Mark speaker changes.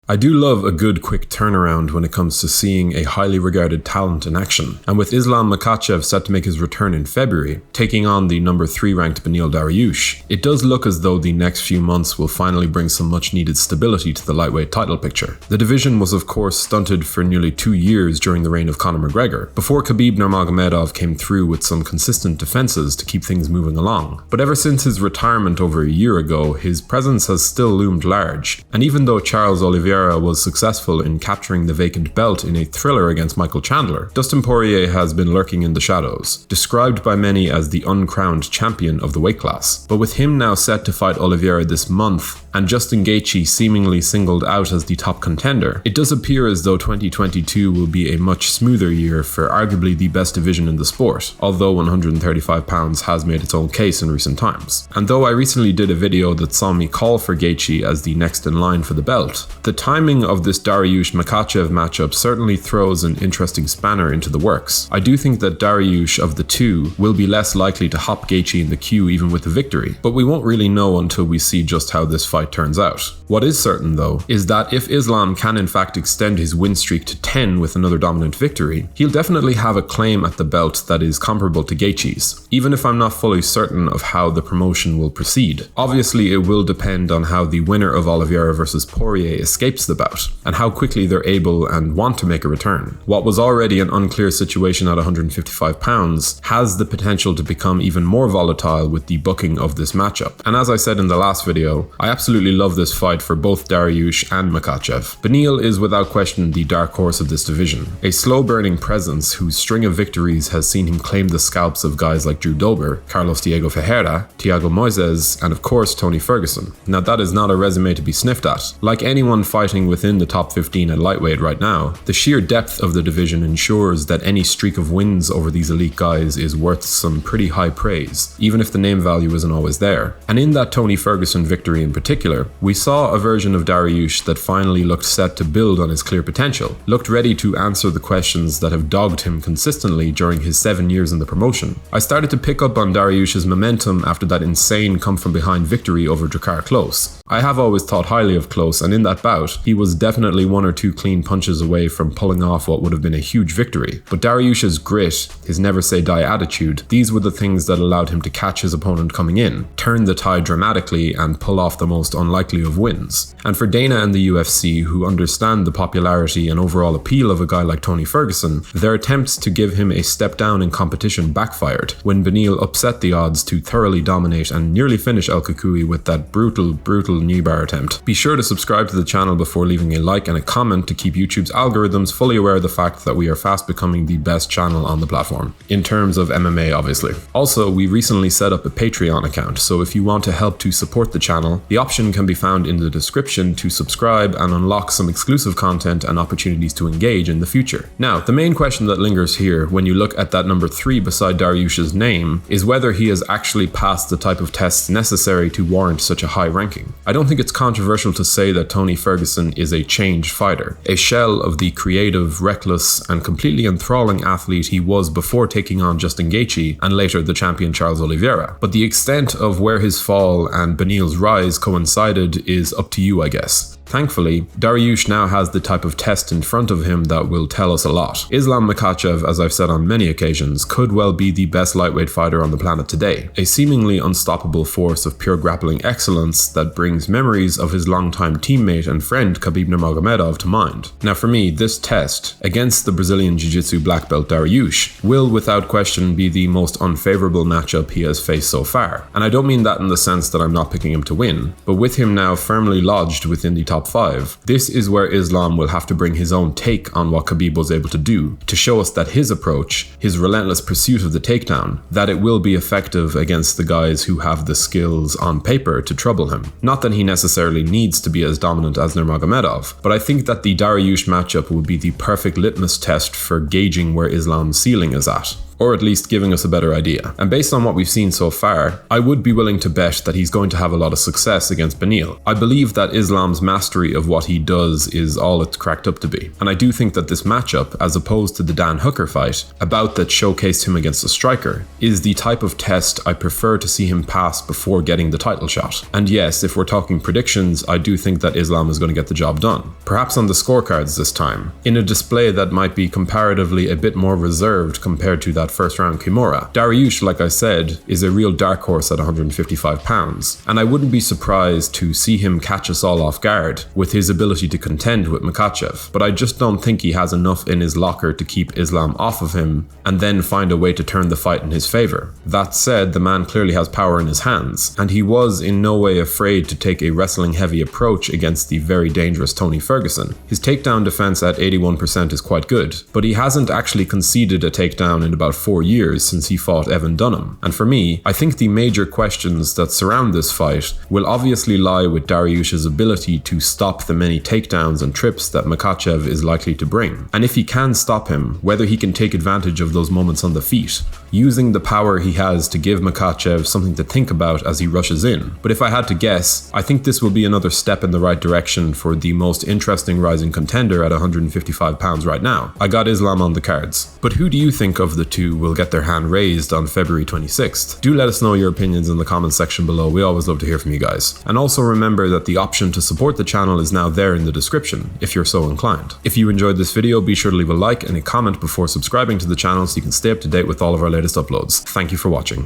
Speaker 1: I do love a good quick turnaround when it comes to seeing a highly regarded talent in action, and with Islam Makhachev set to make his return in February, taking on the number 3 ranked Beneil Dariush, it does look as though the next few months will finally bring some much needed stability to the lightweight title picture. The division was of course stunted for nearly 2 years during the reign of Conor McGregor, before Khabib Nurmagomedov came through with some consistent defenses to keep things moving along. But ever since his retirement over a year ago, his presence has still loomed large, and even though Charles Oliveira was successful in capturing the vacant belt in a thriller against Michael Chandler, Dustin Poirier has been lurking in the shadows, described by many as the uncrowned champion of the weight class. But with him now set to fight Oliveira this month, and Justin Gaethje seemingly singled out as the top contender, it does appear as though 2022 will be a much smoother year for arguably the best division in the sport, although 135 pounds has made its own case in recent times. And though I recently did a video that saw me call for Gaethje as the next in line for the belt, the timing of this Dariush-Makhachev matchup certainly throws an interesting spanner into the works. I do think that Dariush of the two will be less likely to hop Gaethje in the queue even with the victory, but we won't really know until we see just how this fight turns out. What is certain though, is that if Islam can in fact extend his win streak to 10 with another dominant victory, he'll definitely have a claim at the belt that is comparable to Gaethje's, even if I'm not fully certain of how the promotion will proceed. Obviously it will depend on how the winner of Oliveira versus Poirier escapes the bout, and how quickly they're able and want to make a return. What was already an unclear situation at 155 pounds has the potential to become even more volatile with the booking of this matchup. And as I said in the last video, I absolutely love this fight for both Dariush and Makhachev. Beneil is without question the dark horse of this division, a slow-burning presence whose string of victories has seen him claim the scalps of guys like Drew Dober, Carlos Diego Ferreira, Thiago Moises, and of course Tony Ferguson. Now that is not a resume to be sniffed at. Like anyone fighting within the top 15 at lightweight right now, the sheer depth of the division ensures that any streak of wins over these elite guys is worth some pretty high praise, even if the name value isn't always there. And in that Tony Ferguson victory in particular, we saw a version of Dariush that finally looked set to build on his clear potential, looked ready to answer the questions that have dogged him consistently during his 7 years in the promotion. I started to pick up on Dariush's momentum after that insane come-from-behind victory over Drakkar Klose. I have always thought highly of Klose, and in that bout, he was definitely 1 or 2 clean punches away from pulling off what would have been a huge victory. But Dariush's grit, his never say die attitude, these were the things that allowed him to catch his opponent coming in, turn the tide dramatically, and pull off the most unlikely of wins. And for Dana and the UFC, who understand the popularity and overall appeal of a guy like Tony Ferguson, their attempts to give him a step down in competition backfired when Beneil upset the odds to thoroughly dominate and nearly finish El Cucuy with that brutal knee bar attempt. Be sure to subscribe to the channel before leaving a like and a comment to keep YouTube's algorithms fully aware of the fact that we are fast becoming the best channel on the platform, in terms of MMA obviously. Also, we recently set up a Patreon account, so if you want to help to support the channel, the option can be found in the description to subscribe and unlock some exclusive content and opportunities to engage in the future. Now, the main question that lingers here when you look at that number 3 beside Dariush's name is whether he has actually passed the type of tests necessary to warrant such a high ranking. I don't think it's controversial to say that Tony Ferguson is a changed fighter, a shell of the creative, reckless, and completely enthralling athlete he was before taking on Justin Gaethje and later the champion Charles Oliveira. But the extent of where his fall and Beneil's rise coincided is up to you, I guess. Thankfully, Dariush now has the type of test in front of him that will tell us a lot. Islam Makhachev, as I've said on many occasions, could well be the best lightweight fighter on the planet today, a seemingly unstoppable force of pure grappling excellence that brings memories of his longtime teammate and friend Khabib Nurmagomedov to mind. Now for me, this test, against the Brazilian Jiu-Jitsu black belt Dariush, will without question be the most unfavorable matchup he has faced so far. And I don't mean that in the sense that I'm not picking him to win, but with him now firmly lodged within the top 5, this is where Islam will have to bring his own take on what Khabib was able to do, to show us that his approach, his relentless pursuit of the takedown, that it will be effective against the guys who have the skills on paper to trouble him. Not that he necessarily needs to be as dominant as Nurmagomedov, but I think that the Dariush matchup would be the perfect litmus test for gauging where Islam's ceiling is at. or at least giving us a better idea. And based on what we've seen so far, I would be willing to bet that he's going to have a lot of success against Beneil. I believe that Islam's mastery of what he does is all it's cracked up to be. And I do think that this matchup, as opposed to the Dan Hooker fight, a bout that showcased him against a striker, is the type of test I prefer to see him pass before getting the title shot. And yes, if we're talking predictions, I do think that Islam is going to get the job done. Perhaps on the scorecards this time, in a display that might be comparatively a bit more reserved compared to that first round Kimura. Dariush, like I said, is a real dark horse at 155 pounds, and I wouldn't be surprised to see him catch us all off guard with his ability to contend with Makhachev, but I just don't think he has enough in his locker to keep Islam off of him and then find a way to turn the fight in his favor. That said, the man clearly has power in his hands, and he was in no way afraid to take a wrestling heavy approach against the very dangerous Tony Ferguson. His takedown defense at 81% is quite good, but he hasn't actually conceded a takedown in about 4 years since he fought Evan Dunham. And for me, I think the major questions that surround this fight will obviously lie with Dariush's ability to stop the many takedowns and trips that Makhachev is likely to bring. And if he can stop him, whether he can take advantage of those moments on the feet, using the power he has to give Makhachev something to think about as he rushes in. But if I had to guess, I think this will be another step in the right direction for the most interesting rising contender at 155 pounds right now. I got Islam on the cards. But who do you think of the two will get their hand raised on February 26th? Do let us know your opinions in the comments section below. We always love to hear from you guys. And also remember that the option to support the channel is now there in the description, if you're so inclined. If you enjoyed this video, be sure to leave a like and a comment before subscribing to the channel so you can stay up to date with all of our latest uploads. Thank you for watching.